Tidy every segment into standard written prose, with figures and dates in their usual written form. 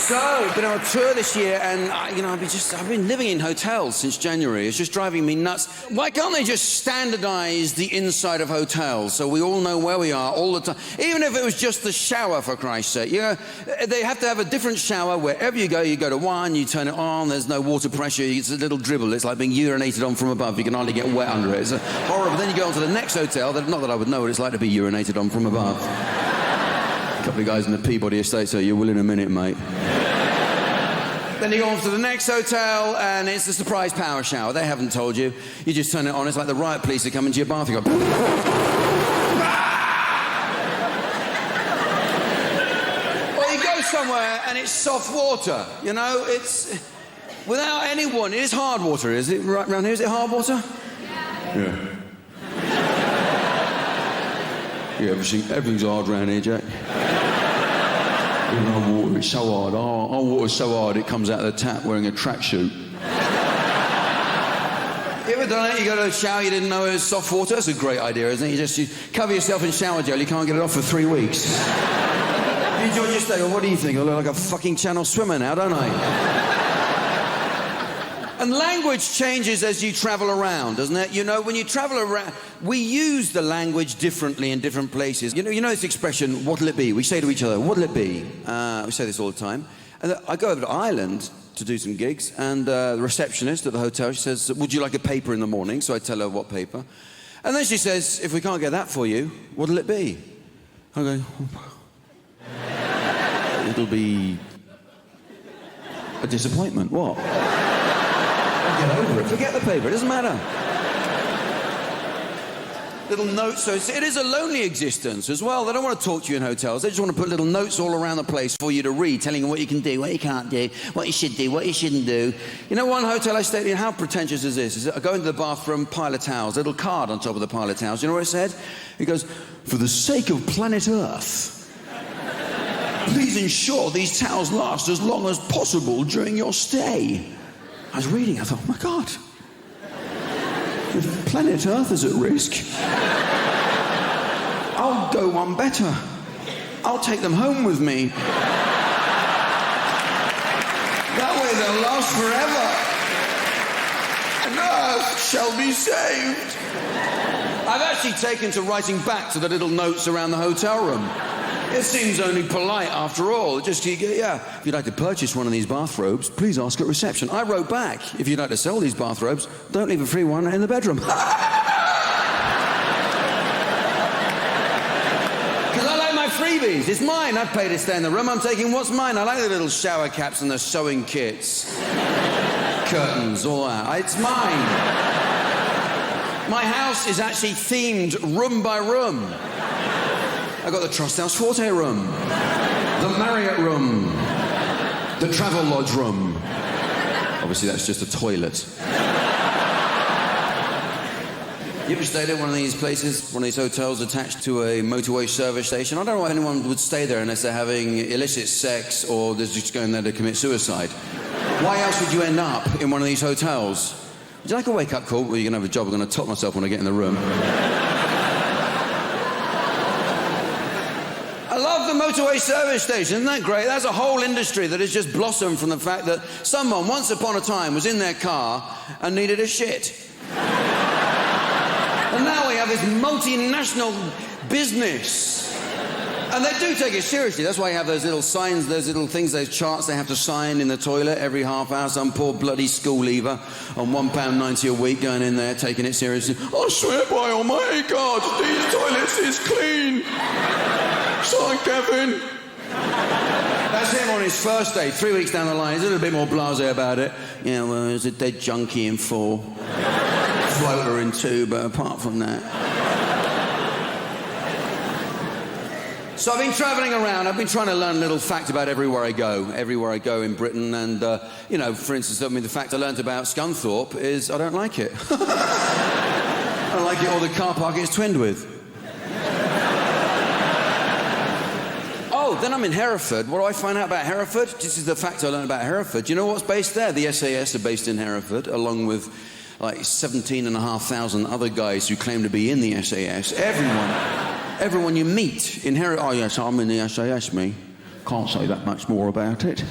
So, been on a tour this year, and I've been living in hotels since January. It's just driving me nuts. Why can't they just standardise the inside of hotels so we all know where we are all the time? Even if it was just the shower, for Christ's sake. You know, they have to have a different shower wherever you go to one, you turn it on, there's no water pressure, it's a little dribble. It's like being urinated on from above. You can hardly get wet under it. It's horrible. Then you go on to the next hotel. Not that I would know what it's like to be urinated on from above. A couple of guys in the Peabody estate say, "You will in a minute, mate." Then you go on to the next hotel, and it's the surprise power shower. They haven't told you. You just turn it on. It's like the riot police are coming to your bath. You go... Or you go somewhere, and it's soft water. You know, it's... Without anyone. It is hard water, is it? Right around here, is it hard water? Yeah. Yeah, everything's hard around here, Jack. Our water is so hard. Our water's so hard it comes out of the tap wearing a tracksuit. You ever done it? You go to a shower, you didn't know it was soft water? That's a great idea, isn't it? You cover yourself in shower gel, you can't get it off for 3 weeks. You enjoyed your stay. Well, what do you think? I look like a fucking channel swimmer now, don't I? And language changes as you travel around, doesn't it? You know, when you travel around, we use the language differently in different places. You know this expression, what'll it be? We say to each other, what'll it be? We say this all the time. And I go over to Ireland to do some gigs, and the receptionist at the hotel, she says, would you like a paper in the morning? So I tell her what paper. And then she says, if we can't get that for you, what'll it be? I go, it'll be a disappointment. What? Get over it. Forget the paper. It doesn't matter. Little notes. So it is a lonely existence as well. They don't want to talk to you in hotels. They just want to put little notes all around the place for you to read, telling you what you can do, what you can't do, what you should do, what you shouldn't do. You know, one hotel I stayed in, how pretentious is this? I go into the bathroom, pile of towels, little card on top of the pile of towels. You know what it said? It goes, for the sake of planet Earth, please ensure these towels last as long as possible during your stay. I was reading, I thought, oh my God, if planet Earth is at risk, I'll go one better. I'll take them home with me. That way they'll last forever. And Earth shall be saved. I've actually taken to writing back to the little notes around the hotel room. It seems only polite after all. Just, yeah, if you'd like to purchase one of these bathrobes, please ask at reception. I wrote back, if you'd like to sell these bathrobes, don't leave a free one in the bedroom. Because I like my freebies. It's mine. I've paid to stay in the room. I'm taking what's mine. I like the little shower caps and the sewing kits. Curtains, all that. It's mine. My house is actually themed room by room. I've got the Trust House Forte room, the Marriott room, the Travel Lodge room. Obviously, that's just a toilet. You ever stayed at one of these places, one of these hotels attached to a motorway service station? I don't know why anyone would stay there unless they're having illicit sex or they're just going there to commit suicide. Why else would you end up in one of these hotels? Would you like a wake-up call? Well, you're going to have a job. I'm going to top myself when I get in the room. I love the motorway service station. Isn't that great? That's a whole industry that has just blossomed from the fact that someone once upon a time was in their car and needed a shit. And now we have this multinational business. And they do take it seriously. That's why you have those little signs, those little things, those charts they have to sign in the toilet every half hour. Some poor bloody school leaver on £1.90 a week going in there, taking it seriously. I swear by Almighty God, these toilets is clean. Sorry, Kevin. That's him on his first day, 3 weeks down the line. He's a little bit more blasé about it. Yeah, well, there's a dead junkie in 4. Floater in 2, but apart from that... So I've been travelling around. I've been trying to learn a little fact about everywhere I go in Britain. And, you know, for instance, I mean, the fact I learnt about Scunthorpe is I don't like it. I don't like it or the car park it's twinned with. Oh, then I'm in Hereford. What do I find out about Hereford? This is the fact I learned about Hereford. Do you know what's based there? The SAS are based in Hereford, along with like 17,500 other guys who claim to be in the SAS. Everyone you meet in Hereford... Oh, yes, I'm in the SAS, me. Can't say that much more about it.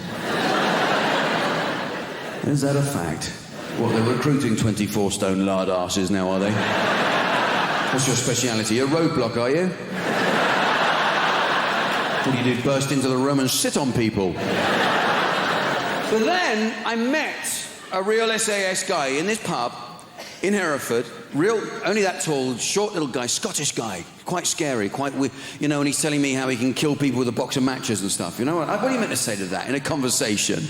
Is that a fact? What, they're recruiting 24-stone lard asses now, are they? What's your speciality? You're a roadblock, are you? What do you do, burst into the room and sit on people? But then I met a real SAS guy in this pub in Hereford, only that tall, short little guy, Scottish guy, quite scary, quite weird, you know, and he's telling me how he can kill people with a box of matches and stuff, you know? What are you meant to say to that in a conversation?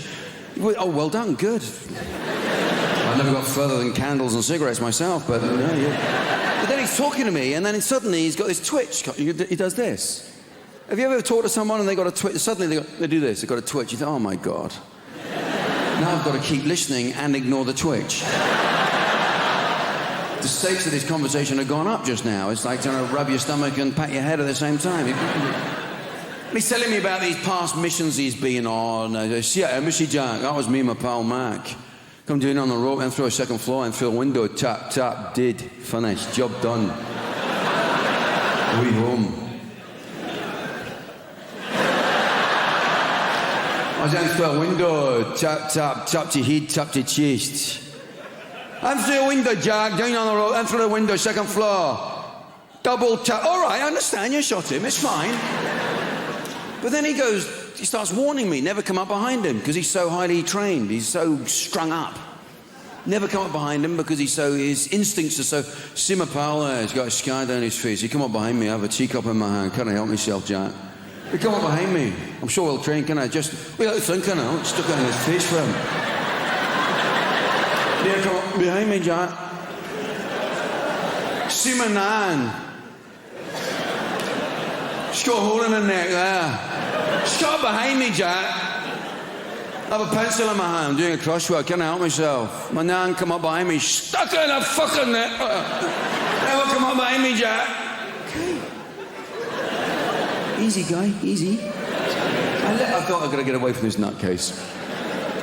Oh, well done, good. I never got further than candles and cigarettes myself, but yeah. But then he's talking to me, and then suddenly he's got this twitch. He does this. Have you ever talked to someone and they got a twitch? Suddenly they do this. They got a twitch. You think, oh my God. Now I've got to keep listening and ignore the twitch. The stakes of this conversation have gone up just now. It's like trying to rub your stomach and pat your head at the same time. He's telling me about these past missions he's been on. Yeah, Missy Jack, that was me and my pal Mac. Come down on the rope and through a second floor and through a window. Tap, tap, did. Finished. Job done. We home. I was down through a window. Tap, tap, tap to head, tap to chest. And through a window, Jack, down on the road, and through the window, second floor. Double tap. All right, I understand, you shot him, it's fine. But then he starts warning me, never come up behind him, because he's so highly trained, he's so strung up. Never come up behind him because his instincts are so... See my pal there, he's got a scar down his face. He come up behind me, I have a teacup in my hand. Can I help myself, Jack? He come up behind me. I'm sure we'll train, can I? Just, without thinking now, stuck it in his face for him. Yeah, come up behind me, Jack. See my nan. She's got a hole in her neck there. She's got behind me, Jack. I have a pencil in my hand, doing a crossword. Can I help myself? My nan come up behind me, stuck her in her fucking neck. Never come up behind me, Jack. Okay. Easy, guy, easy. I thought I've got to get away from this nutcase.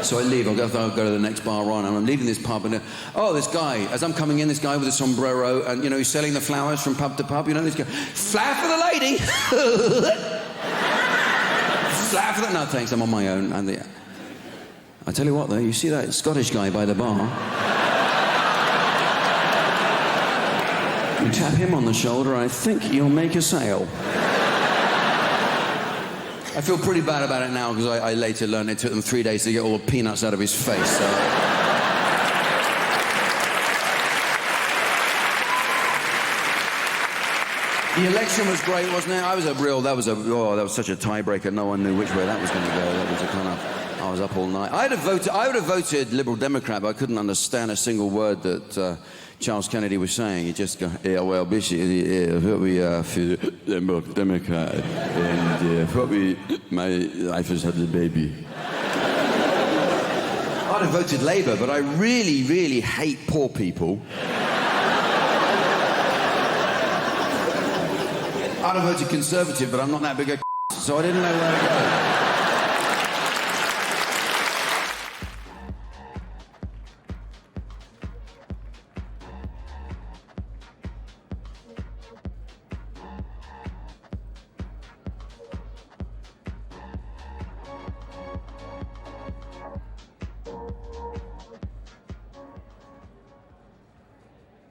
So I leave, I'll go to the next bar on, and I'm leaving this pub, and this guy, as I'm coming in, this guy with a sombrero, and, you know, he's selling the flowers from pub to pub, you know, this guy, flower for the lady! Flower for the... No, thanks, I'm on my own, and I tell you what, though, you see that Scottish guy by the bar? You tap him on the shoulder, I think you'll make a sale. I feel pretty bad about it now because I later learned it took them 3 days to get all the peanuts out of his face. So. The election was great, wasn't it? That was such a tiebreaker. No one knew which way that was going to go. That was a kind of... I was up all night. I would have voted Liberal Democrat, but I couldn't understand a single word that Charles Kennedy was saying. He just go, yeah, well, basically, probably for Liberal Democrat, and probably my life has had a baby. I'd have voted Labour, but I really, really hate poor people. I'd have voted Conservative, but I'm not that big a so I didn't know where to go.